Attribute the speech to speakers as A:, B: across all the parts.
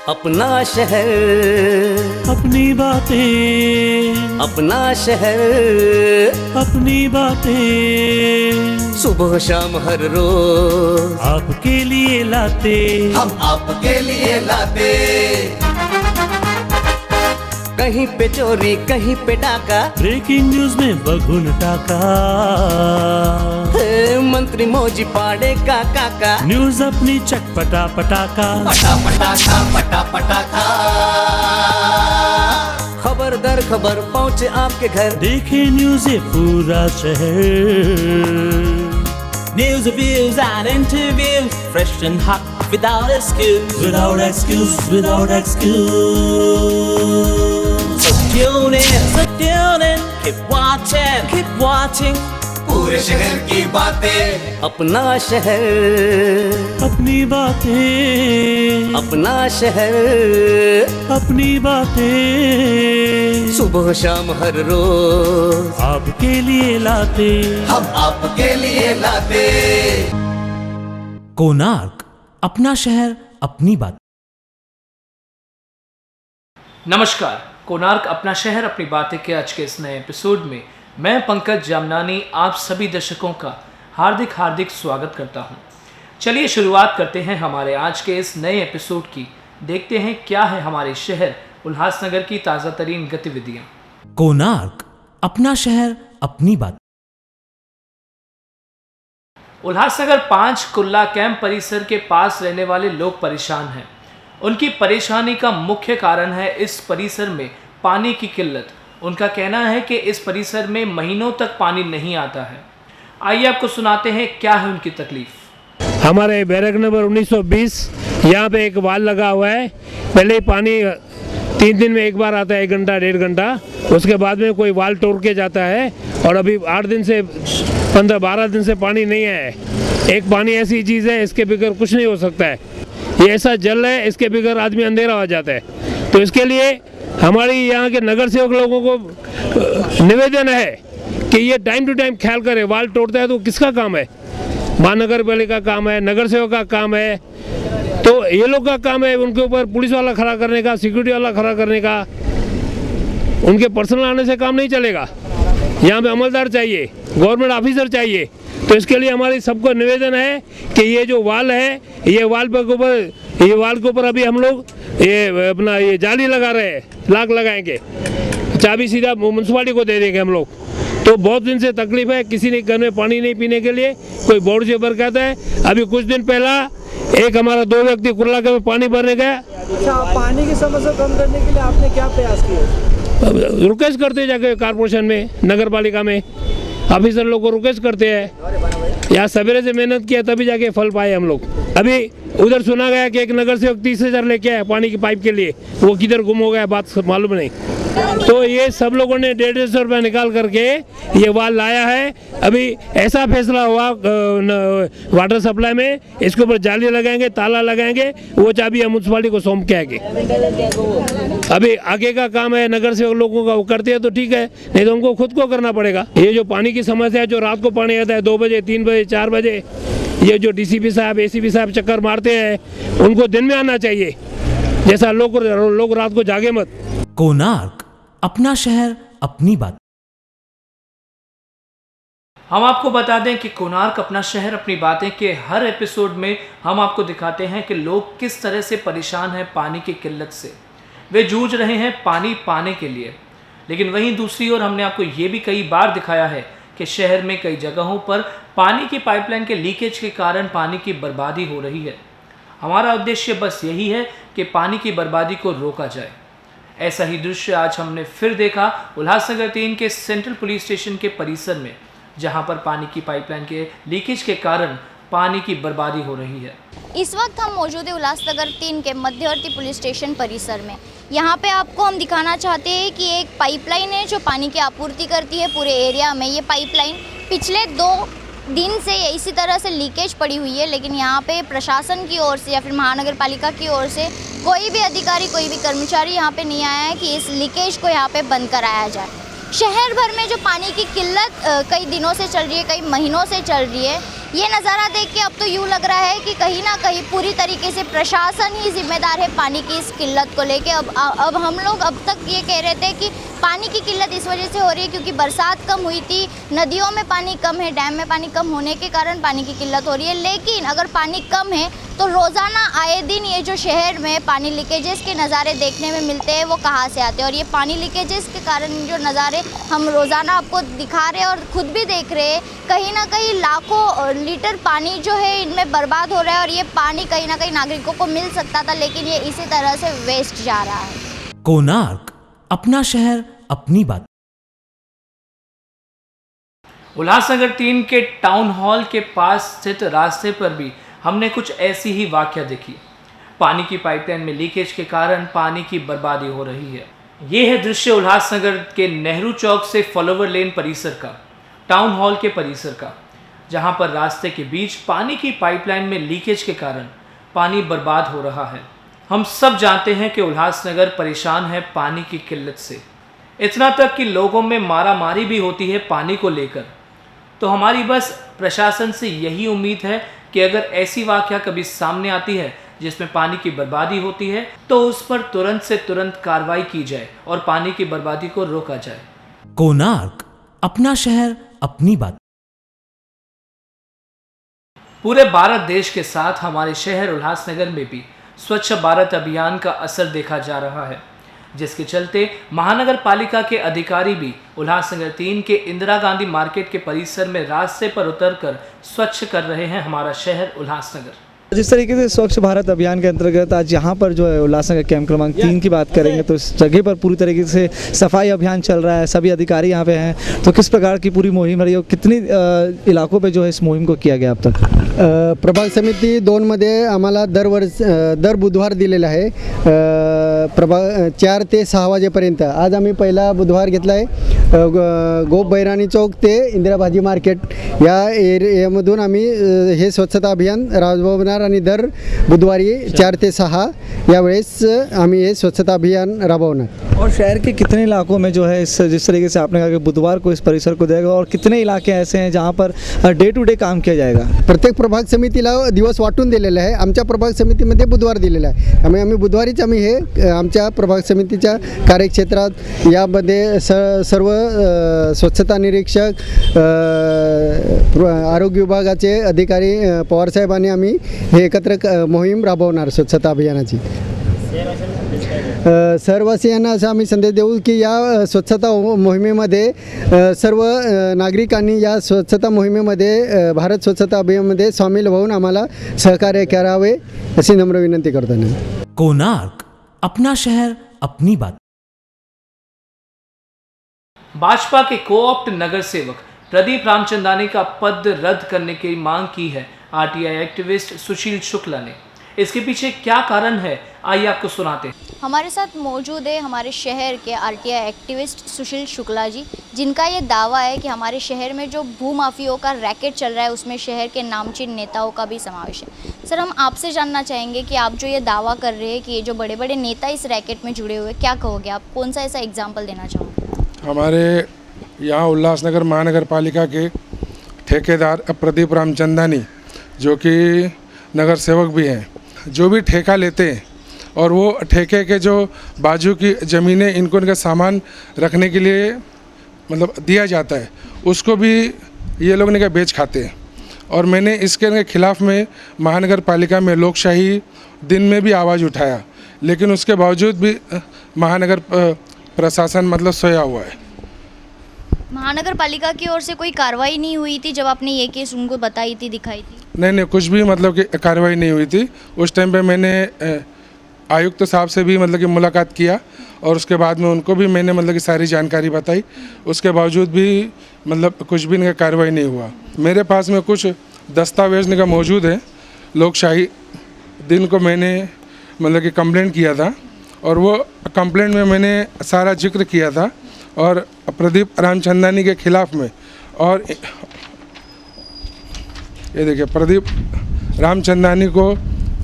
A: अपना शहर,
B: अपनी बातें,
A: अपना शहर,
B: अपनी बातें,
A: सुबह शाम हर रोज
B: आपके लिए लाते,
A: हम आपके लिए लाते। कहीं पे चोरी कहीं पे डाका,
B: ब्रेकिंग न्यूज में बगुन टाका,
A: मंत्री मौजी पाड़े का काका,
B: न्यूज अपनी चटपटा पटाका,
A: पटा पटाखा पटा पटाखा। खबर दर खबर पहुँचे आपके घर,
B: देखे न्यूज ये पूरा शहर।
C: News, reviews and interviews, fresh and hot, without excuse.
B: Without excuse, without excuse.
C: So tune in, keep watching.
A: पूरे शहर की बातें, अपना शहर,
B: अपनी बातें,
A: अपना शहर,
B: अपनी बातें,
A: सुबह शाम हर रोज
B: आपके लिए लाते,
A: हम आपके लिए लाते।
C: कोणार्क, अपना शहर अपनी बात।
D: नमस्कार, कोणार्क अपना शहर अपनी बातें के आज के इस नए एपिसोड में मैं पंकज जामनानी आप सभी दर्शकों का हार्दिक स्वागत करता हूं। चलिए शुरुआत करते हैं हमारे आज के इस नए एपिसोड की। देखते हैं क्या है हमारे शहर उल्लासनगर की ताज़ा तरीन गतिविधियां।
C: कोणार्क, अपना शहर अपनी बात।
D: उल्लासनगर 5 कुल्ला कैंप परिसर के पास रहने वाले लोग परेशान हैं। उनकी परेशानी का मुख्य कारण है इस परिसर में पानी की किल्लत। उनका कहना है कि इस परिसर में महीनों तक पानी नहीं आता है। आइए आपको सुनाते हैं क्या है उनकी तकलीफ।
E: हमारे बैरक नंबर 1920 यहाँ पे एक वाल लगा हुआ है। पहले ही पानी 3 दिन में एक बार आता है, 1 घंटा 1.5 घंटा। उसके बाद में कोई वाल तोड़ के जाता है और अभी 8 दिन से 15-12 दिन से पानी नहीं आया है। एक पानी ऐसी चीज़ है, इसके बगैर कुछ नहीं हो सकता है। ये ऐसा जल है, इसके बगैर आदमी अंधेरा हो जाता है। तो इसके लिए हमारी यहाँ के नगर सेवक लोगों को निवेदन है कि ये टाइम टू टाइम ख्याल करे। वाल तोड़ता है तो किसका काम है? महानगर पालिका का काम है, नगर सेवक का काम है। तो ये लोग का काम है उनके ऊपर पुलिस वाला खड़ा करने का, सिक्योरिटी वाला खड़ा करने का। उनके पर्सनल आने से काम नहीं चलेगा। यहाँ पे अमलदार चाहिए, गवर्नमेंट ऑफिसर चाहिए। तो इसके लिए हमारी सबको निवेदन है कि ये जो वाल है, ये वाल के ऊपर अभी हम लोग ये अपना ये जाली लगा रहे हैं, लाख लगाएंगे। चाबी सीधा म्यूनसिपालिटी को दे देंगे हम लोग। तो बहुत दिन से तकलीफ है, किसी ने घर में पानी नहीं पीने के लिए, कोई बोर्ड से भर कहता है। अभी कुछ दिन पहला एक हमारा 2 व्यक्ति कुर्ला के में पानी भरने गया।
F: अच्छा, पानी की समस्या कम करने के लिए आपने क्या प्रयास किए?
E: रिक्वेस्ट करते जाके कॉर्पोरेशन में, नगर पालिका में ऑफिसर लोग को रिक्वेस्ट करते हैं। यहाँ सवेरे से मेहनत किया तभी जाके फल पाए हम लोग। अभी उधर सुना गया कि एक नगर सेवक 30,000 लेके आया पानी की पाइप के लिए, वो किधर गुम हो गया बात मालूम नहीं। तो ये सब लोगों ने 150 रुपये निकाल करके ये वाल लाया है। अभी ऐसा फैसला हुआ वाटर सप्लाई में, इसके ऊपर जाली लगाएंगे, ताला लगाएंगे, वो चाबी हम म्यूनसिपालिटी को सौंप के आगे। अभी आगे का काम है नगर सेवक लोगों का, वो करते हैं तो ठीक है, नहीं तो उनको खुद को करना पड़ेगा। ये जो पानी की समस्या है, जो रात को पानी आता है 2 बजे 3 बजे 4 बजे, ये जो डीसीपी साहब एसीपी साहब चक्कर मारते हैं, उनको दिन में आना चाहिए। जैसा लोग रात को जागे मत।
C: कोणार्क, अपना शहर अपनी बात।
D: हम आपको बता दें कि कोणार्क अपना शहर अपनी बातें के हर एपिसोड में हम आपको दिखाते हैं कि लोग किस तरह से परेशान हैं पानी की किल्लत से। वे जूझ रहे हैं पानी पाने के लिए। लेकिन वहीं दूसरी ओर हमने आपको ये भी कई बार दिखाया है कि शहर में कई जगहों पर पानी की पाइपलाइन के लीकेज के कारण पानी की बर्बादी हो रही है। हमारा उद्देश्य बस यही है कि पानी की बर्बादी को रोका जाए। ऐसा ही दृश्य आज हमने फिर देखा उल्लासनगर 3 के सेंट्रल पुलिस स्टेशन के परिसर में, जहां पर पानी की पाइपलाइन के लीकेज के कारण पानी की बर्बादी हो रही है।
G: इस वक्त हम मौजूद है उल्लासनगर 3 के मध्यवर्ती पुलिस स्टेशन परिसर में। यहाँ पे आपको हम दिखाना चाहते हैं कि एक पाइपलाइन है जो पानी की आपूर्ति करती है पूरे एरिया में। ये पाइपलाइन पिछले 2 दिन से इसी तरह से लीकेज पड़ी हुई है, लेकिन यहाँ पे प्रशासन की ओर से या फिर महानगर पालिका की ओर से कोई भी अधिकारी, कोई भी कर्मचारी यहाँ पे नहीं आया है कि इस लीकेज को यहाँ पे बंद कराया जाए। शहर भर में जो पानी की किल्लत कई दिनों से चल रही है, कई महीनों से चल रही है, ये नज़ारा देख के अब तो यूँ लग रहा है कि कहीं ना कहीं पूरी तरीके से प्रशासन ही जिम्मेदार है पानी की इस किल्लत को लेके। अब हम लोग अब तक ये कह रहे थे कि पानी की किल्लत इस वजह से हो रही है क्योंकि बरसात कम हुई थी, नदियों में पानी कम है, डैम में पानी कम होने के कारण पानी की किल्लत हो रही है। लेकिन अगर पानी कम है तो रोज़ाना आए दिन ये जो शहर में पानी लीकेजेस के नज़ारे देखने में मिलते हैं वो कहाँ से आते हैं, और ये पानी लीकेजेस के कारण जो नज़ारे हम रोज़ाना आपको दिखा रहे हैं और ख़ुद भी देख रहे हैं, कहीं ना कहीं लाखों लीटर पानी जो है इनमें बर्बाद हो रहा है, और ये पानी कहीं ना कहीं नागरिकों को मिल सकता था लेकिन ये इसी तरह से वेस्ट जा रहा है।
C: कोणार्क, अपना शहर अपनी बात।
D: उल्लासनगर 3 के टाउन हॉल के पास स्थित रास्ते पर भी हमने कुछ ऐसी ही वाकया देखी। पानी की पाइपलाइन में लीकेज के कारण पानी की बर्बादी हो रही है। ये है दृश्य उल्लासनगर के नेहरू चौक से फ्लावर लेन परिसर का, टाउन हॉल के परिसर का, जहां पर रास्ते के बीच पानी की पाइपलाइन में लीकेज के कारण पानी बर्बाद हो रहा है। हम सब जानते हैं कि उल्लासनगर परेशान है पानी की किल्लत से, इतना तक कि लोगों में मारामारी भी होती है पानी को लेकर। तो हमारी बस प्रशासन से यही उम्मीद है कि अगर ऐसी वाकया कभी सामने आती है जिसमें पानी की बर्बादी होती है तो उस पर तुरंत से तुरंत कार्रवाई की जाए और पानी की बर्बादी को रोका जाए।
C: कोणार्क, अपना शहर अपनी बात।
D: पूरे भारत देश के साथ हमारे शहर उल्लासनगर में भी स्वच्छ भारत अभियान का असर देखा जा रहा है, जिसके चलते महानगर पालिका के अधिकारी भी उल्लासनगर 3 के इंदिरा गांधी मार्केट के परिसर में रास्ते पर उतरकर स्वच्छ कर रहे हैं हमारा शहर उल्लासनगर।
F: जिस तरीके से स्वच्छ भारत अभियान के अंतर्गत आज यहाँ पर जो है उल्लासनगर कैंप क्रमांक 3 की बात करेंगे तो इस जगह पर पूरी तरीके से सफाई अभियान चल रहा है, सभी अधिकारी यहाँ पे हैं। तो किस प्रकार की पूरी मुहिम रही है, कितनी इलाकों पे जो है इस मुहिम को किया गया अब तक?
H: प्रभाग समिती 2 मध्ये आम्हाला दर बुधवार दिलेला आहे, प्रभाग 4 ते 6 वाजेपर्यंत। आज आम्ही पहिला बुधवार घेतला आहे गोप बैराणी चौक ते इंदिरा भाजी मार्केट या एरियामधून आम्ही हे स्वच्छता अभियान राबवणार आणि दर बुधवारी 4 ते 6 यावेळेस आम्ही हे स्वच्छता अभियान राबवणार।
F: और शहर के कितने इलाकों में जो है इस जिस तरीके से आपने कहा कि बुधवार को इस परिसर को देगा, और कितने इलाके ऐसे हैं जहाँ पर डे टू डे काम किया जाएगा?
H: प्रत्येक प्रभाग समितीला दिवस वाटून दिलेला आहे। आमच्या प्रभाग समितीमध्ये बुधवार दिलेला आहे, आम्ही बुधवारीच आम्ही हे आमच्या प्रभाग समितीच्या कार्यक्षेत्रात यामध्ये सर्व स्वच्छता निरीक्षक, आरोग्य विभागाचे अधिकारी पवारसाहेबांनी आम्ही हे एकत्र मोहीम राबवणार स्वच्छता अभियानाची। सर्ववासियांना असा आम्ही संदेश देऊ की या स्वच्छता मोहिमेमध्ये सर्व नागरिकांनी या स्वच्छता मोहिमेमध्ये भारत स्वच्छता अभियानामध्ये सामील होऊन आम्हाला सहकार्य करावे अशी नम्र विनंती करतो।
C: कोणार्क, अपना शहर अपनी बात।
D: भाजपा के कोऑप्ट नगर सेवक प्रदीप रामचंदानी का पद रद्द करने की मांग की है आरटीआई एक्टिविस्ट सुशील शुक्ला ने। इसके पीछे क्या कारण है, आइए आपको सुनाते हैं।
G: हमारे साथ मौजूद है हमारे शहर के आरटीआई एक्टिविस्ट सुशील शुक्ला जी, जिनका ये दावा है कि हमारे शहर में जो भूमाफियों का रैकेट चल रहा है उसमें शहर के नामचीन नेताओं का भी समावेश है। सर, हम आपसे जानना चाहेंगे कि आप जो ये दावा कर रहे हैं कि ये जो बड़े बड़े नेता इस रैकेट में जुड़े हुए, क्या कहोगे आप? कौन सा ऐसा एग्जाम्पल देना चाहोगे?
I: हमारे यहाँ उल्लासनगर महानगर पालिका के ठेकेदार प्रदीप रामचंदानी, जो कि नगर सेवक भी हैं, जो भी ठेका लेते हैं और वो ठेके के जो बाजू की ज़मीनें इनको इनका सामान रखने के लिए मतलब दिया जाता है, उसको भी ये लोग इनका बेच खाते हैं। और मैंने इसके खिलाफ़ में महानगर पालिका में लोकशाही दिन में भी आवाज़ उठाया, लेकिन उसके बावजूद भी महानगर प्रशासन मतलब सोया हुआ है।
G: महानगर पालिका की ओर से कोई कार्रवाई नहीं हुई थी जब आपने ये केस उनको बताई थी, दिखाई थी?
I: नहीं, कुछ भी मतलब कि कार्रवाई नहीं हुई थी। उस टाइम पे मैंने आयुक्त साहब से भी मतलब कि मुलाकात किया और उसके बाद में उनको भी मैंने मतलब कि सारी जानकारी बताई, उसके बावजूद भी मतलब कुछ भी इनका कार्रवाई नहीं हुआ। मेरे पास में कुछ दस्तावेज इनका मौजूद है। लोकशाही दिन को मैंने मतलब कि कंप्लेंट किया था और वो कंप्लेंट में मैंने सारा जिक्र किया था और प्रदीप रामचंदानी के खिलाफ़ में, और ये देखिए प्रदीप रामचंदानी को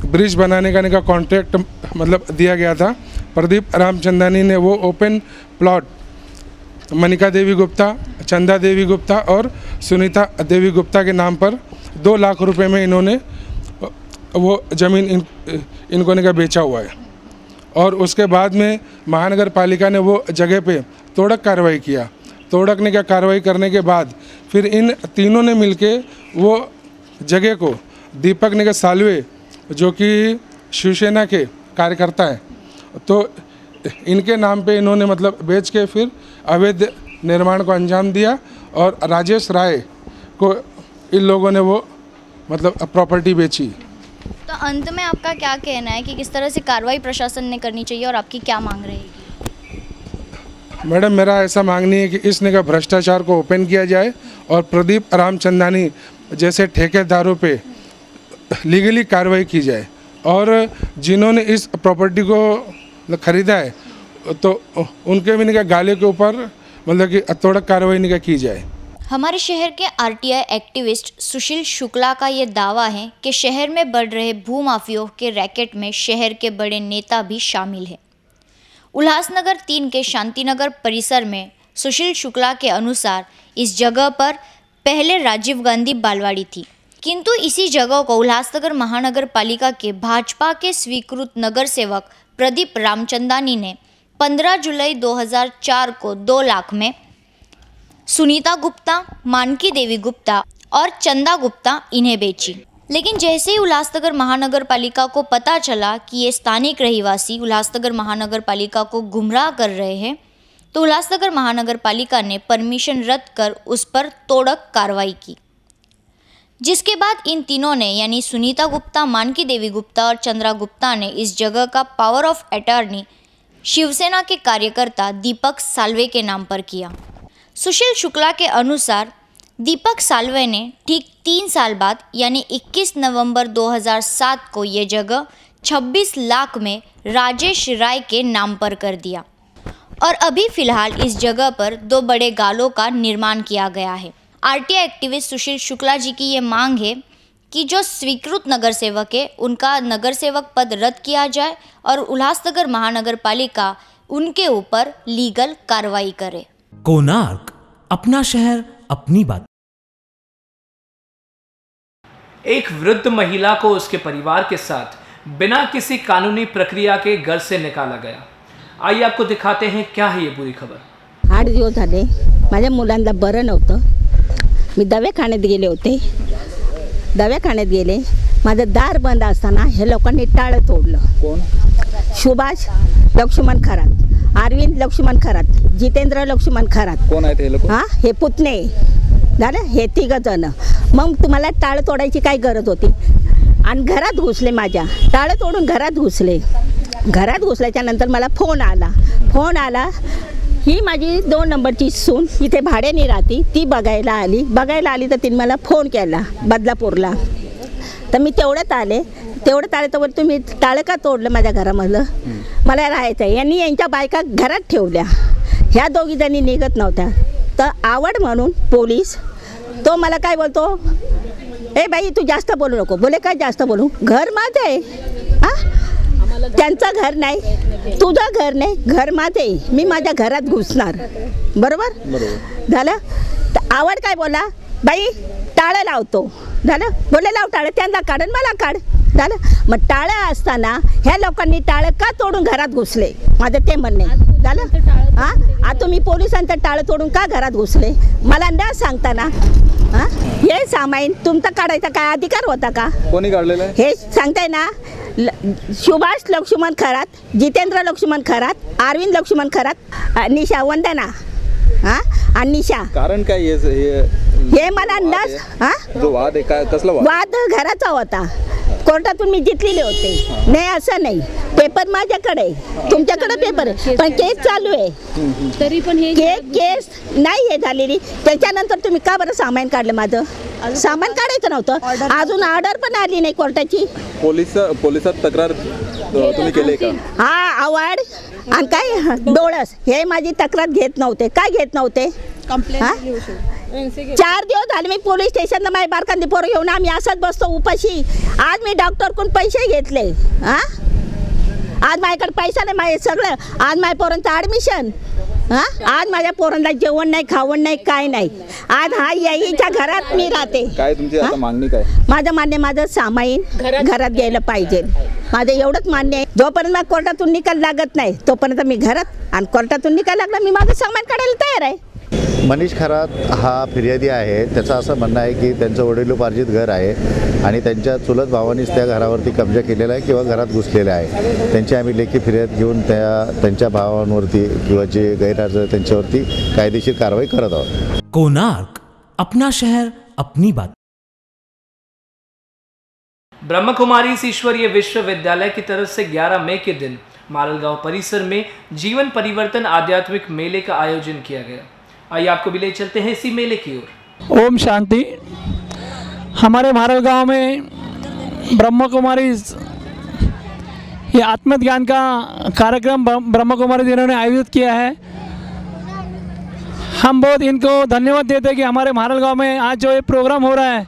I: ब्रिज बनाने का इनका कॉन्ट्रैक्ट मतलब दिया गया था। प्रदीप रामचंदानी ने वो ओपन प्लॉट मनिका देवी गुप्ता, चंदा देवी गुप्ता और सुनीता देवी गुप्ता के नाम पर 2 लाख रुपए में इन्होंने वो ज़मीन इनको ने का बेचा हुआ है। और उसके बाद में महानगर पालिका ने वो जगह पे तोड़क कार्रवाई किया। तोड़क ने क्या कार्रवाई करने के बाद फिर इन तीनों ने मिलके वो जगह को दीपक निगर सालवे जो कि शिवसेना के कार्यकर्ता हैं, तो इनके नाम पे इन्होंने मतलब बेच के फिर अवैध निर्माण को अंजाम दिया और राजेश राय को इन लोगों ने वो मतलब प्रॉपर्टी बेची।
G: तो अंत में आपका क्या कहना है कि किस तरह से कार्रवाई प्रशासन ने करनी चाहिए और आपकी क्या मांग रहेगी?
I: मैडम, मेरा ऐसा मांगनी है कि इस निगह भ्रष्टाचार को ओपन किया जाए और प्रदीप रामचंदानी जैसे ठेकेदारों पे लीगली कार्रवाई की जाए और जिन्होंने इस प्रॉपर्टी को ख़रीदा है तो उनके भी निगह गाले के ऊपर मतलब कि तोड़क कार्रवाई निगह की जाए।
G: हमारे शहर के आरटीआई एक्टिविस्ट सुशील शुक्ला का ये दावा है कि शहर में बढ़ रहे भूमाफियों के रैकेट में शहर के बड़े नेता भी शामिल हैं। उल्लासनगर 3 के शांतिनगर परिसर में सुशील शुक्ला के अनुसार इस जगह पर पहले राजीव गांधी बालवाड़ी थी, किंतु इसी जगह को उल्लासनगर महानगर पालिका के भाजपा के स्वीकृत नगर सेवक प्रदीप रामचंदानी ने 15 जुलाई 2004 को 2 लाख में सुनीता गुप्ता, मानकी देवी गुप्ता और चंदा गुप्ता इन्हें बेची। लेकिन जैसे ही उल्लासनगर महानगर पालिका को पता चला कि ये स्थानिक रहिवासी उल्लासनगर महानगर पालिका को गुमराह कर रहे हैं, तो उल्लासनगर महानगर पालिका ने परमिशन रद्द कर उस पर तोड़क कार्रवाई की, जिसके बाद इन तीनों ने यानी सुनीता गुप्ता, मानकी देवी गुप्ता और चंद्रा गुप्ता ने इस जगह का पावर ऑफ अटॉर्नी शिवसेना के कार्यकर्ता दीपक सालवे के नाम पर किया। सुशील शुक्ला के अनुसार दीपक सालवे ने ठीक 3 साल बाद यानी 21 नवंबर 2007 को ये जगह 26 लाख में राजेश राय के नाम पर कर दिया और अभी फ़िलहाल इस जगह पर 2 बड़े गालों का निर्माण किया गया है। आरटीआई एक्टिविस्ट सुशील शुक्ला जी की ये मांग है कि जो स्वीकृत नगर सेवक है उनका नगर सेवक पद रद्द किया जाए और उल्लासनगर महानगर पालिका उनके ऊपर लीगल कार्रवाई करे।
B: कोणार्क, अपना शहर अपनी बात।
D: एक वृद्ध महिला को उसके परिवार के साथ बिना किसी कानूनी प्रक्रिया के घर से निकाला गया। आइए आपको दिखाते हैं क्या है ये पूरी खबर।
J: 8 दिवस झाले माझ्या मुलांना बरं नव्हतं, मी दवाखान्यात गेले होते। दवाखान्यात गेले, माझं दार बंद असताना हे लोकांनी टाळं तोडलं। कोण? सुभाष लक्ष्मण खरात, अरविंद लक्ष्मण खरात, जितेंद्र लक्ष्मण खरात। कोण आहेत हे लोक? हां, हे पुतणे झालं, हे 3 जण। मग तुम्हाला टाळं तोडायची काय गरज होती? आणि घरात घुसले, माझ्या टाळं तोडून घरात घुसले। घरात घुसल्याच्या नंतर मला फोन आला ही माझी 2 नंबरची सून इथे भाड्याने राहते, ती बघायला आली तर तिने मला फोन केला बदलापूरला। तर मी तेवढ्यात आले तर तुम्ही टाळं का तोडलं माझ्या घरामधलं? मला राहायचं आहे। यांनी यांच्या बायका घरात ठेवल्या, ह्या 2 जणी निघत नव्हत्या। तर आवड म्हणून पोलीस तो मला काय बोलतो, ए बाई तू जास्त बोलू नको। बोले काय जास्त बोलू? घर माझं आहे। हां, त्यांचं घर नाही, तुझं घर नाही, घर माझं आहे, मी माझ्या घरात घुसणार। बरोबर झालं? तर आवड काय बोला, बाई टाळं लावतो। झालं? बोले लाव टाळं, त्यांना काढ मला काढ। झालं? मग टाळं असताना ह्या लोकांनी टाळं का तोडून घरात घुसले, माझं ते म्हणणे। झालं? हां, आता तुम्ही पोलिसांचं टाळं तोडून का घरात घुसले मला न सांगताना? हां, हे सामाईन तुमचा काढायचा काय अधिकार होता का? कोणी काढलेलं आहे हे सांगताय ना? सुभाष लक्ष्मण खरात, जितेंद्र लक्ष्मण खरात, अरविंद लक्ष्मण खरात, निशा वंदना। हां, आणि निशा
K: कारण काय
J: हे मला न हां,
K: जो वाद आहे काय कसला
J: वाद घराचा होता, कोर्टातून मी जिंकलेले होते। नाही असं नाही, पेपर माझ्याकडे, तुमच्याकडे पेपर आहे, पण केस चालू आहे। तरी पण हे केस नाही हे झालेली, त्याच्यानंतर तुम्ही का बरं सामान काढलं? माझं सामान काढायचं नव्हतं, अजून ऑर्डर पण आली नाही कोर्टाची।
K: पोलिसात तक्रार तुम्ही केली का?
J: हा, आवड आणि काय डोळस हे माझी तक्रार घेत नव्हते। काय घेत नव्हते? 4 दिवस झाले मी पोलीस स्टेशनला माझ्या बारकांदी पोरं घेऊन आम्ही असंच बसतो उपाशी। आज मी डॉक्टरकडून पैसे घेतले। हां, आज माझ्याकडे पैसा नाही, माझे सगळं आज माझ्या पोरांचं ॲडमिशन हा आज माझ्या पोरांना जेवण नाही, खावण नाही, काय नाही. आज हा याईच्या घरात मी राहते.
K: काय तुमची आता मागणी काय?
J: माझं मान्य, माझं सामाईन घरात घ्यायला पाहिजे. माझं एवढंच मान्य आहे. जोपर्यंत मला कोर्टातून निकाल लागत नाही तोपर्यंत मी घरात, आणि कोर्टातून निकाल लागला मी माझं सामान काढायला तयार आहे.
L: मनीष खरात हा फिर्यादी आहे. त्याचं असं म्हणणं आहे की त्यांचं वडिलोपार्जित घर आहे आणि त्यांच्या चुलत भावानीच त्या घरावरती कब्जा केलेला आहे किंवा घरात घुसलेला आहे. त्यांची आम्ही लेखी फिर्याद घेऊन त्यांच्या भावांवरती किंवा जे गैरहजर त्यांच्यावरती कायदेशीर कारवाई करत आहोत.
B: कोणार्क, अपना शहर अपनी बात.
D: ब्रह्म कुमारी ईश्वरीय विश्वविद्यालय की तरफ से 11 मई के दिन मारलगांव परिसर में जीवन परिवर्तन आध्यात्मिक मेले का आयोजन किया गया. आइए आपको भी ले चलते हैं इसी मेले की ओर.
M: ओम शांति. हमारे मारलगांव में ब्रह्म कुमारी ये आत्मज्ञान का कार्यक्रम ब्रह्म कुमारी जी ने आयोजित किया है. हम बहुत इनको धन्यवाद देते हैं कि हमारे मारलगांव में आज जो ये प्रोग्राम हो रहा है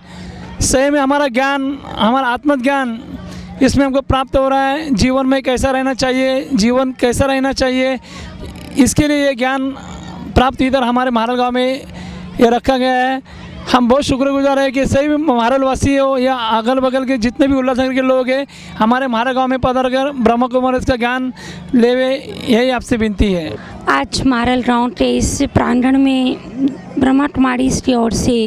M: सही में हमारा ज्ञान, हमारा आत्मज्ञान इसमें हमको प्राप्त हो रहा है. जीवन में कैसा रहना चाहिए, जीवन कैसा रहना चाहिए, इसके लिए ये ज्ञान प्राप्त इधर हमारे मारलगांव में ये रखा गया है. हम बहुत शुक्रगुजार हैं कि सही में मारलवासी हो या अगल बगल के जितने भी उल्लासनगर के लोग हैं हमारे मारलगांव में पधार कर ब्रह्म कुमारी का ज्ञान लेवे, यही आपसे विनती है.
N: आज मारलगांव के इस प्रांगण में ब्रह्म कुमारी की ओर से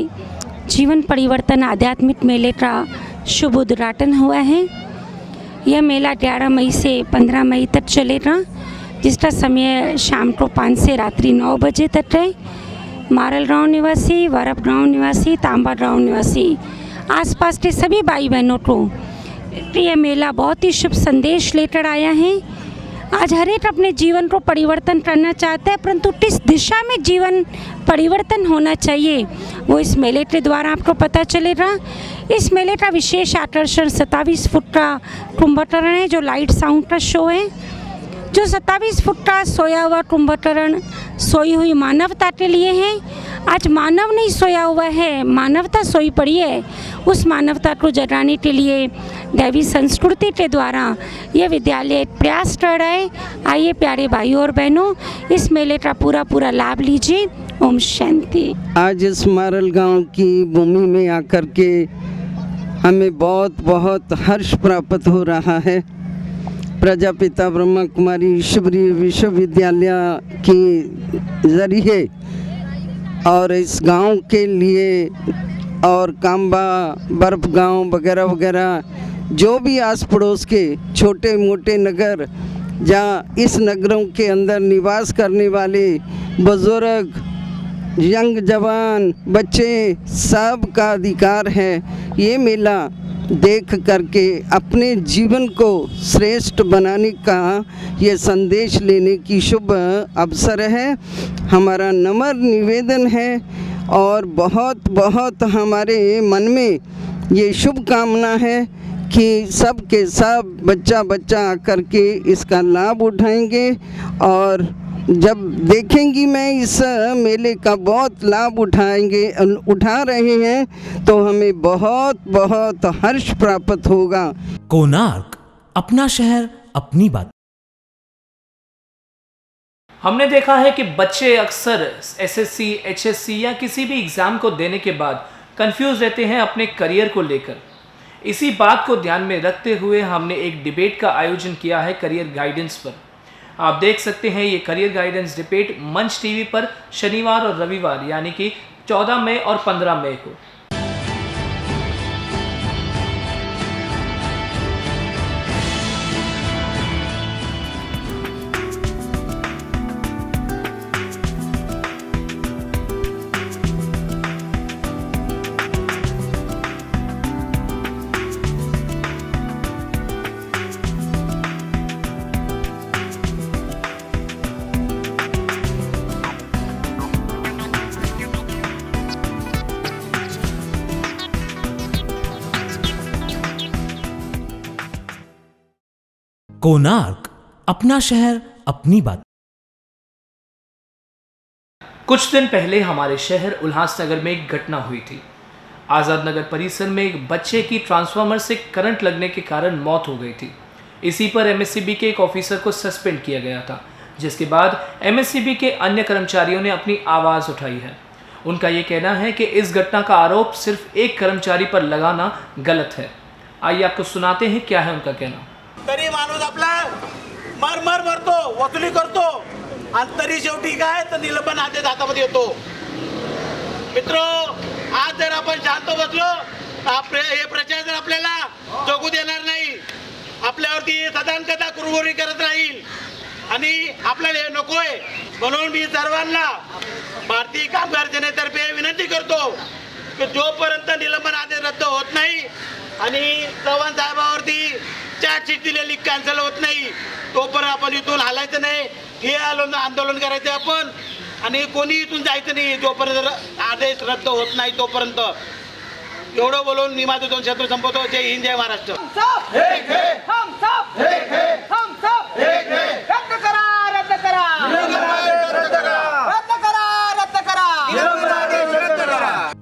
N: जीवन परिवर्तन आध्यात्मिक मेले का शुभ उद्घाटन हुआ है. यह मेला 11 मई से 15 मई तक चलेगा, जिसका समय शाम को 5 से रात्रि 9 बजे तक है. मारलगांव निवासी, वरपगांव निवासी, तांबागांव निवासी, आसपास के सभी भाई बहनों को ये मेला बहुत ही शुभ संदेश लेकर आया है. आज हर एक अपने जीवन को परिवर्तन करना चाहता है, परंतु किस दिशा में जीवन परिवर्तन होना चाहिए वो इस मेले के द्वारा आपको पता चलेगा. इस मेले का विशेष आकर्षण 27 फुट का कुंभकर्ण है जो लाइट साउंड का शो है. जो 27 फुट का सोया हुआ कुंभकर्ण सोई हुई मानवता के लिए है. आज मानव नहीं सोया हुआ है, मानवता सोई पड़ी है. उस मानवता को जगाने के लिए दैवी संस्कृति के द्वारा ये विद्यालय प्रयास कर रहा है. आइए प्यारे भाइयों और बहनों, इस मेले का पूरा लाभ लीजिए. ओम शांति.
O: आज इस मारलगांव की भूमि में आकर के हमें बहुत हर्ष प्राप्त हो रहा है. प्रजापिता ब्रह्म कुमारी ईश्वरीय विश्वविद्यालय के ज़रिए और इस गांव के लिए और काम्बा, बर्फ गांव वगैरह वगैरह जो भी आस पड़ोस के छोटे मोटे नगर जहाँ इस नगरों के अंदर निवास करने वाले बुजुर्ग, यंग जवान, बच्चे सब का अधिकार है ये मेला देख करके अपने जीवन को श्रेष्ठ बनाने का ये संदेश लेने की शुभ अवसर है. हमारा नम्र निवेदन है और बहुत हमारे मन में ये शुभ कामना है कि सब के सब बच्चा आकर के इसका लाभ उठाएंगे. और जब देखेंगी मैं इस मेले का बहुत लाभ उठा रहे हैं तो हमें बहुत हर्ष प्राप्त होगा.
B: कोणार्क, अपना शहर अपनी बात.
D: हमने देखा है कि बच्चे अक्सर एसएससी, एचएससी या किसी भी एग्ज़ाम को देने के बाद कंफ्यूज रहते हैं अपने करियर को लेकर. इसी बात को ध्यान में रखते हुए हमने एक डिबेट का आयोजन किया है करियर गाइडेंस पर. आप देख सकते हैं ये करियर गाइडेंस डिबेट मंच टीवी पर शनिवार और रविवार यानी कि 14 मई और 15 मई को.
B: कोणार्क, अपना शहर अपनी बात.
D: कुछ दिन पहले हमारे शहर उल्लासनगर में एक घटना हुई थी. आज़ाद नगर परिसर में एक बच्चे की ट्रांसफार्मर से करंट लगने के कारण मौत हो गई थी. इसी पर एमएससीबी के एक ऑफिसर को सस्पेंड किया गया था. जिसके बाद एमएससीबी के अन्य कर्मचारियों ने अपनी आवाज़ उठाई है। उनका ये कहना है कि इस घटना का आरोप सिर्फ एक कर्मचारी पर लगाना गलत है। आइए आपको सुनाते हैं क्या है उनका कहना।
P: तरी माणूस आपला मरतो, वसुली करतो आणि तरी शेवटी काय तर निलंबन आदेश हातामध्ये येतो। मित्रो, आज जर आपण शांत बसलो हे प्रशासन आपल्याला जगू देणार नाही, आपल्यावरती सदानकदा कुरघोडी करत राहील आणि आपल्याला हे नकोय। म्हणून मी सर्वांना भारतीय कामगार सेनेतर्फे विनंती करतो की जोपर्यंत निलंबन आदेश रद्द होत नाही आणि चव्हाण साहेबांवरती चार्जशीट दिलेली कॅन्सल होत नाही तोपर्यंत आपण इथून हलायचं नाही। हे आंदोलन करायचं आपण आणि कोणी इथून जायचं नाही जोपर्यंत आदेश रद्द होत नाही तोपर्यंत। एवढं बोलून मी माझे 2 शब्द संपवतो। जय हिंद, जय महाराष्ट्र।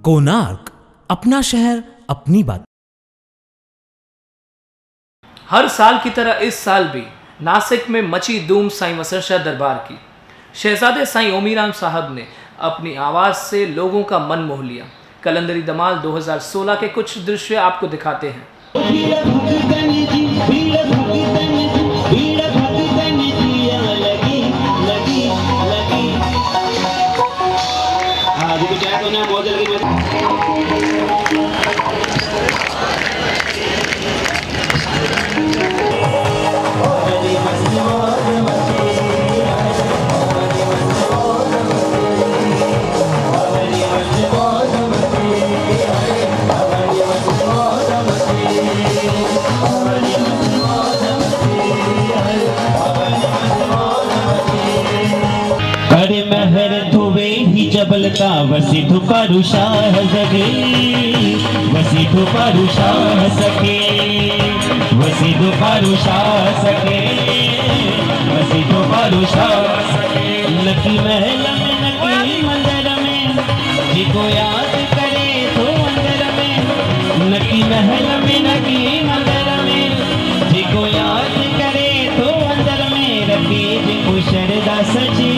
B: कोणार्क, अपना शहर अपनी बात।
D: हर साल की तरह इस साल भी नासिक में मची धूम साईं वसंत दरबार की। शहजादे साईं ओमीराम साहब ने अपनी आवाज़ से लोगों का मन मोह लिया। कलंदरी धमाल 2016 के कुछ दृश्य आपको दिखाते हैं।
Q: जबल का वसी ठुपारू शाह जगे, वसी ठुपारू शाह सके, वसी ठुपारू शाह सके, वसी ठुपारू शाह सके। नकी महल में नकी मंदिर में जिको याद करे तो अंदर में, नकी महल में नकी मंदिर में जिको याद करे तो अंदर में रखे जिको शरदा सची।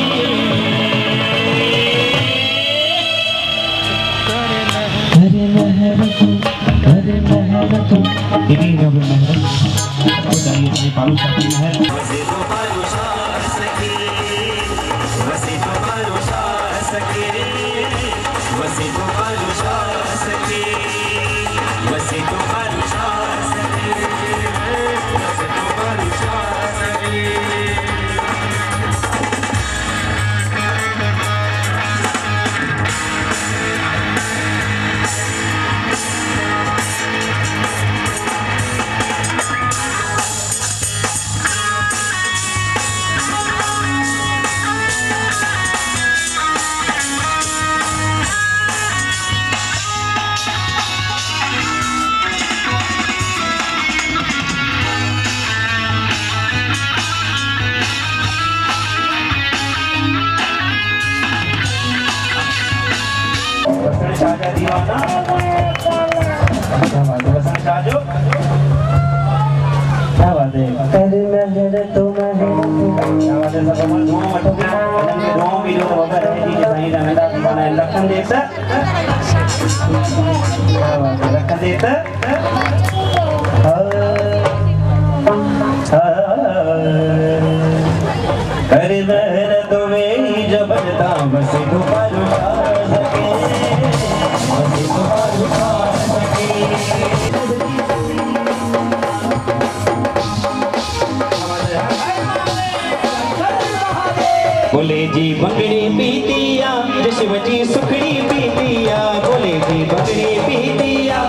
Q: बोले जी बंगड़ी पीतिया जशव जी सुखड़ी पीतिया, बोले जी बंगड़ी पीतिया,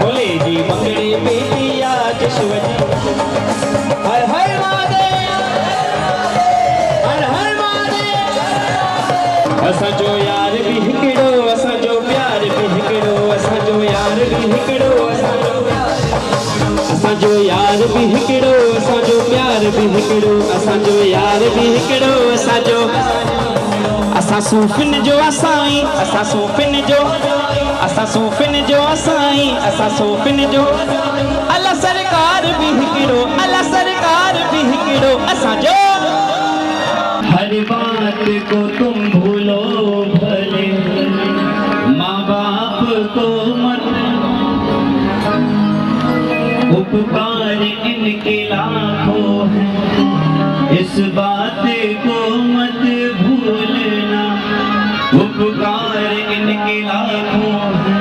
Q: बोले जी बंगड़ी पीतिया जशव जी। हर हर महादेव, हर हर महादेव। असा जो यार भी हिकड़ो, असा जो प्यार भी हिकड़ो, असा जो यार भी हिकड़ो, असा जो यार भी हिकड़ो, असा जो प्यार भी हिकड़ो, असा जो यार भी हिकड़ो, असा जो असा सूफिन जो असाई, असा सूफिन जो असा सोफिन जो असाई असा सोफिन जो अल्लाह सरकार भी हिकिड़ो अल्लाह सरकार भी हिकिड़ो असा जो हर बात को तुम भूलो भले माँ बाप को मत उपकार इनके लाखों हैं इस बात को मत भूलना उपकार इनके लाखों हैं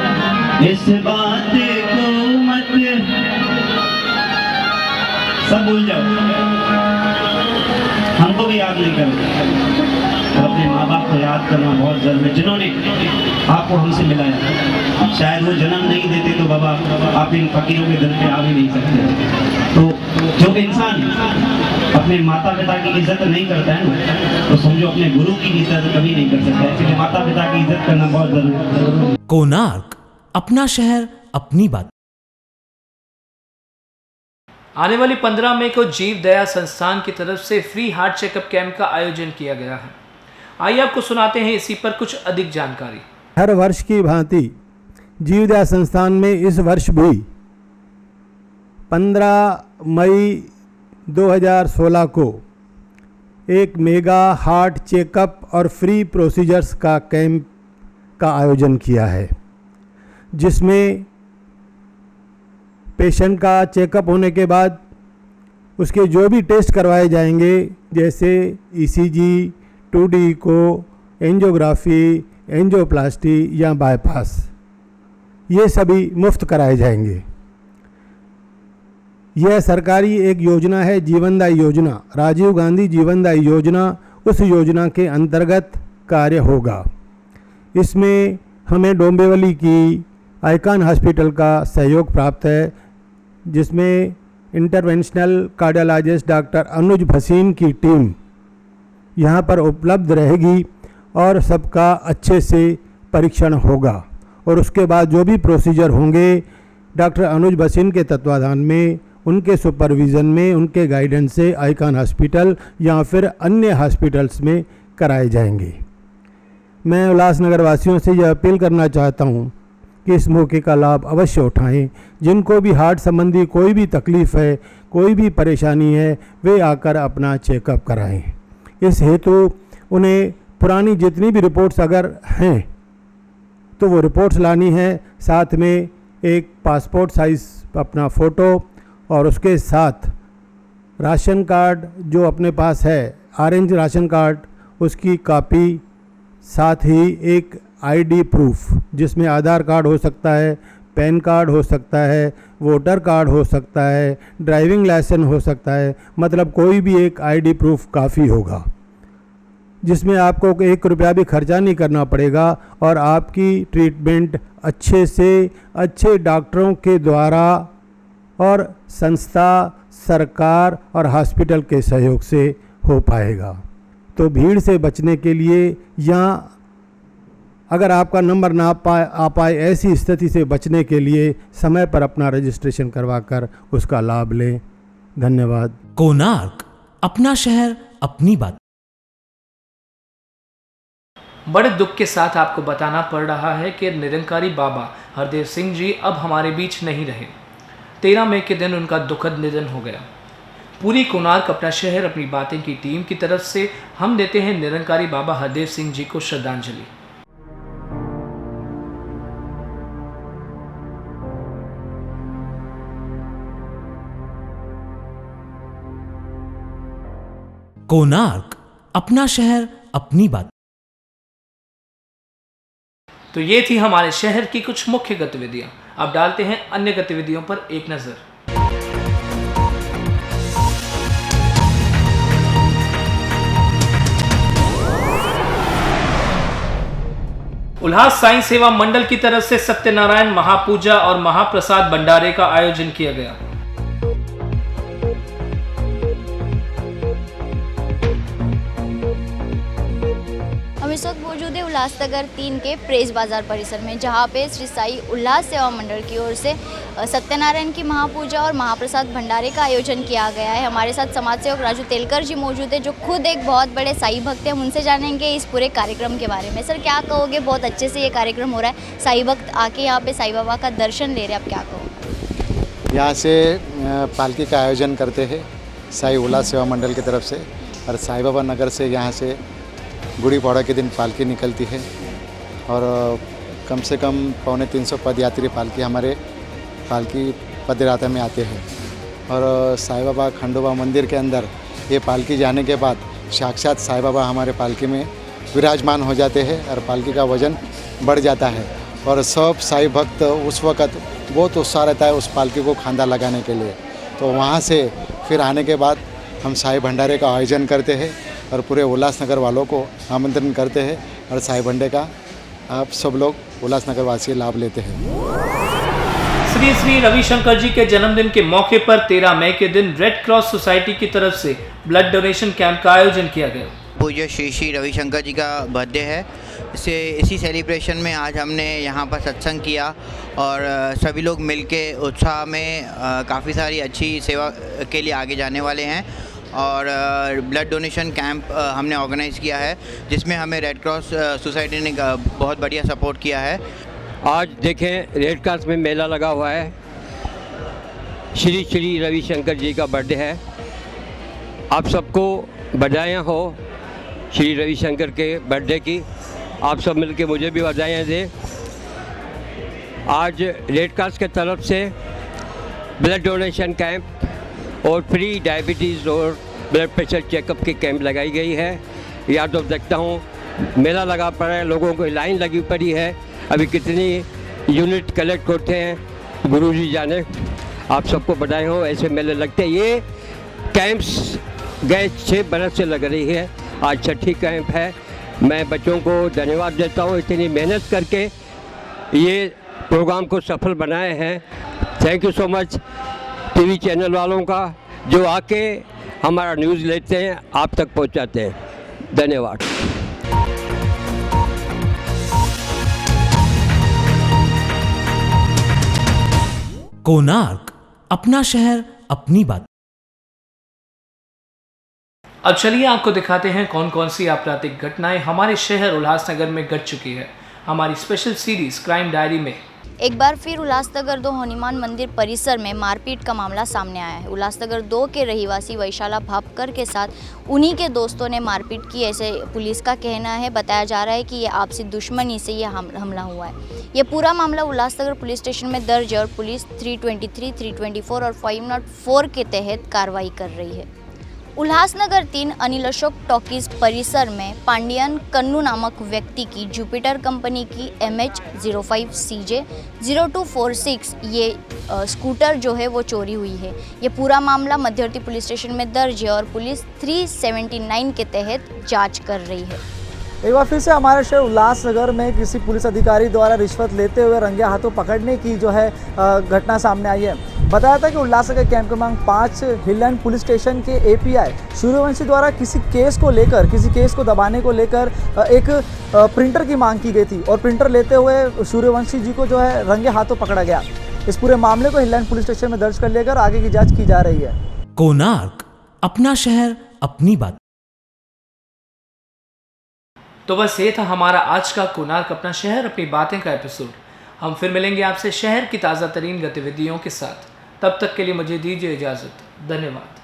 Q: इस बात को मत सब भूल जाओ हमको भी याद नहीं करना अपने माँ बाप को याद करना बहुत जरूरी है जिन्होंने आपको हमसे मिलाया शायद वो जन्म नहीं देते तो बाबा आप इन फकीरों के दर पे आ भी नहीं सकते तो जो इंसान अपने माता पिता की इज्जत नहीं करता है ना तो समझो अपने गुरु की इज्जत कभी नहीं कर सकता इसलिए माता पिता की इज्जत करना बहुत जरूरी है।
B: कोणार्क अपना शहर अपनी बात।
D: आने वाली 15 मई को जीव दया संस्थान की तरफ से फ्री हार्ट चेकअप कैंप का आयोजन किया गया है। आइए आपको सुनाते हैं इसी पर कुछ अधिक जानकारी।
R: हर वर्ष की भांति जीव दया संस्थान में इस वर्ष भी 15 मई 2016 को एक मेगा हार्ट चेकअप और फ्री प्रोसीजर्स का कैंप का आयोजन किया है जिसमें पेशेंट का चेकअप होने के बाद उसके जो भी टेस्ट करवाए जाएंगे जैसे ईसीजी 2D को एंजियोग्राफी एंजियोप्लास्टी या बाईपास ये सभी मुफ्त कराए जाएंगे। यह सरकारी एक योजना है जीवनदायी योजना राजीव गांधी जीवनदायी योजना उस योजना के अंतर्गत कार्य होगा। इसमें हमें डोंबिवली की आइकॉन हॉस्पिटल का सहयोग प्राप्त है जिसमें इंटरवेंशनल कार्डियोलॉजिस्ट डॉक्टर अनुज भसीन की टीम यहाँ पर उपलब्ध रहेगी और सबका अच्छे से परीक्षण होगा और उसके बाद जो भी प्रोसीजर होंगे डॉक्टर अनुज भसीन के तत्वाधान में उनके सुपरविज़न में उनके गाइडेंस से आइकॉन हॉस्पिटल या फिर अन्य हॉस्पिटल्स में कराए जाएंगे। मैं उल्लासनगर वासियों से यह अपील करना चाहता हूँ कि इस मौके का लाभ अवश्य उठाएं। जिनको भी हार्ट संबंधी कोई भी तकलीफ़ है कोई भी परेशानी है वे आकर अपना चेकअप कराएं। इस हेतु उन्हें पुरानी जितनी भी रिपोर्ट्स अगर हैं तो वो रिपोर्ट्स लानी है साथ में एक पासपोर्ट साइज़ अपना फ़ोटो और उसके साथ राशन कार्ड जो अपने पास है ऑरेंज राशन कार्ड उसकी कॉपी साथ ही एक आईडी प्रूफ जिसमें आधार कार्ड हो सकता है पैन कार्ड हो सकता है वोटर कार्ड हो सकता है ड्राइविंग लाइसेंस हो सकता है मतलब कोई भी एक आईडी प्रूफ काफ़ी होगा जिसमें आपको 1 रुपया भी खर्चा नहीं करना पड़ेगा और आपकी ट्रीटमेंट अच्छे से अच्छे डॉक्टरों के द्वारा और संस्था सरकार और हॉस्पिटल के सहयोग से हो पाएगा। तो भीड़ से बचने के लिए या अगर आपका नंबर ना आ पाए ऐसी स्थिति से बचने के लिए समय पर अपना रजिस्ट्रेशन करवाकर उसका लाभ लें। धन्यवाद।
B: कोणार्क अपना शहर अपनी बात।
D: बड़े दुख के साथ आपको बताना पड़ रहा है कि निरंकारी बाबा हरदेव सिंह जी अब हमारे बीच नहीं रहे। 13 मई के दिन उनका दुखद निधन हो गया। पूरी कोणार्क अपना शहर अपनी बातें की टीम की तरफ से हम देते हैं निरंकारी बाबा हरदेव सिंह जी को श्रद्धांजलि।
B: कोणार्क अपना शहर अपनी बात।
D: तो ये थी हमारे शहर की कुछ मुख्य गतिविधियां। अब डालते हैं अन्य गतिविधियों पर एक नजर। उल्लास साईं सेवा मंडल की तरफ से सत्यनारायण महापूजा और महाप्रसाद भंडारे का आयोजन किया गया।
G: हम इस वक्त मौजूद है उल्लासनगर 3 के प्रेस बाज़ार परिसर में, जहां पे श्री साई उल्लास सेवा मंडल की ओर से सत्यनारायण की महापूजा और महाप्रसाद भंडारे का आयोजन किया गया है। हमारे साथ समाज सेवक राजू तेलकर जी मौजूद है, जो खुद एक बहुत बड़े साई भक्त हैं। हम उनसे जानेंगे इस पूरे कार्यक्रम के बारे में। सर, क्या कहोगे? बहुत अच्छे से ये कार्यक्रम हो रहा है, साई भक्त आके यहाँ पे साई बाबा का दर्शन ले रहे हैं, आप क्या कहोगे?
S: यहाँ से पालकी का आयोजन करते हैं साई उल्लास सेवा मंडल की तरफ से, और साई बाबा नगर से यहाँ से गुड़ी पौड़ा के दिन पालकी निकलती है और कम से कम 250-300 पदयात्री पालकी हमारे पालकी पदयात्रा में आते हैं। और साई बाबा खंडोबा मंदिर के अंदर ये पालकी जाने के बाद साक्षात साई बाबा हमारे पालकी में विराजमान हो जाते हैं और पालकी का वजन बढ़ जाता है। और सब साई भक्त उस वक़्त बहुत उत्साह रहता है उस पालकी को खांदा लगाने के लिए। तो वहाँ से फिर आने के बाद हम साई भंडारे का आयोजन करते हैं और पूरे उल्लासनगर वालों को आमंत्रण करते हैं और साई भंडे का आप सब लोग उल्लासनगर वासी लाभ लेते हैं।
D: श्री श्री रविशंकर जी के जन्मदिन के मौके पर 13 मई के दिन रेड क्रॉस सोसाइटी की तरफ से ब्लड डोनेशन कैंप का आयोजन किया गया।
T: पूज्य श्री श्री रविशंकर जी का बर्थडे है, इसी सेलिब्रेशन में आज हमने यहाँ पर सत्संग किया और सभी लोग मिलके उत्साह में काफ़ी सारी अच्छी सेवा के लिए आगे जाने वाले हैं। और ब्लड डोनेशन कैंप हमने ऑर्गेनाइज़ किया है, जिसमें हमें रेड क्रॉस सोसाइटी ने बहुत बढ़िया सपोर्ट किया है।
U: आज देखें रेड क्रॉस में मेला लगा हुआ है, श्री श्री रविशंकर जी का बर्थडे है। आप सबको बधाइयाँ हो श्री रविशंकर के बर्थडे की। आप सब मिलके मुझे भी बधाइयाँ दें। आज रेड क्रॉस के तरफ से ब्लड डोनेशन कैंप और फ्री डायबिटीज़ और ब्लड प्रेशर चेकअप की कैंप लगाई गई है। या तो देखता हूँ मेला लगा पड़ा है, लोगों को लाइन लगी पड़ी है, अभी कितनी यूनिट कलेक्ट करते हैं गुरुजी जाने। आप सबको बधाई हो, ऐसे मेले लगते हैं। ये कैंप्स गए 6 बरस से लग रही है, आज 6ठी कैंप है। मैं बच्चों को धन्यवाद देता हूँ, इतनी मेहनत करके ये प्रोग्राम को सफल बनाए हैं। Thank you so much TV channel वालों का, जो आके हमारा न्यूज़ लेते हैं, आप तक पहुंचाते हैं। धन्यवाद।
B: कोणार्क, अपना शहर अपनी बात।
D: अब चलिए आपको दिखाते हैं कौन कौन सी आपराधिक घटनाएं हमारे शहर उल्लासनगर में घट चुकी है, हमारी स्पेशल सीरीज क्राइम डायरी में।
G: एक बार फिर उल्लासनगर 2 हनुमान मंदिर परिसर में मारपीट का मामला सामने आया है। उल्लासनगर 2 के रहीवासी वैशाला भापकर के साथ उन्हीं के दोस्तों ने मारपीट की, ऐसे पुलिस का कहना है। बताया जा रहा है कि ये आपसी दुश्मनी से ये हमला हुआ है। ये पूरा मामला उल्लासनगर पुलिस स्टेशन में दर्ज है और पुलिस 323, 324 और 504 के तहत कार्रवाई कर रही है। उल्लासनगर 3 अनिल अशोक टॉकीज परिसर में पांडियन कन्नू नामक व्यक्ति की जुपिटर कंपनी की MH05CJ 0246 ये स्कूटर जो है वो चोरी हुई है। ये पूरा मामला मध्यवर्ती पुलिस स्टेशन में दर्ज है और पुलिस 379 के तहत जांच कर रही है।
F: एक बार फिर से हमारे शहर उल्लासनगर में किसी पुलिस अधिकारी द्वारा रिश्वत लेते हुए रंगे हाथों पकड़ने की जो है घटना सामने आई है। बताया था कि उल्लासनगर कैंप क्रमांक 5 हिलैंड पुलिस स्टेशन के API सूर्यवंशी द्वारा किसी केस को दबाने को लेकर एक प्रिंटर की मांग की गई थी और प्रिंटर लेते हुए सूर्यवंशी जी को जो है रंगे हाथों पकड़ा गया। इस पूरे मामले को हिलैंड पुलिस स्टेशन में दर्ज कर लेकर आगे की जाँच की जा रही है।
B: कोणार्क, अपना शहर अपनी बात।
D: तो बस ये था हमारा आज का कोणार्क अपना शहर अपनी बातें का एपिसोड। हम फिर मिलेंगे आपसे शहर की ताज़ा तरीन गतिविधियों के साथ। तब तक के लिए मुझे दीजिए इजाज़त। धन्यवाद।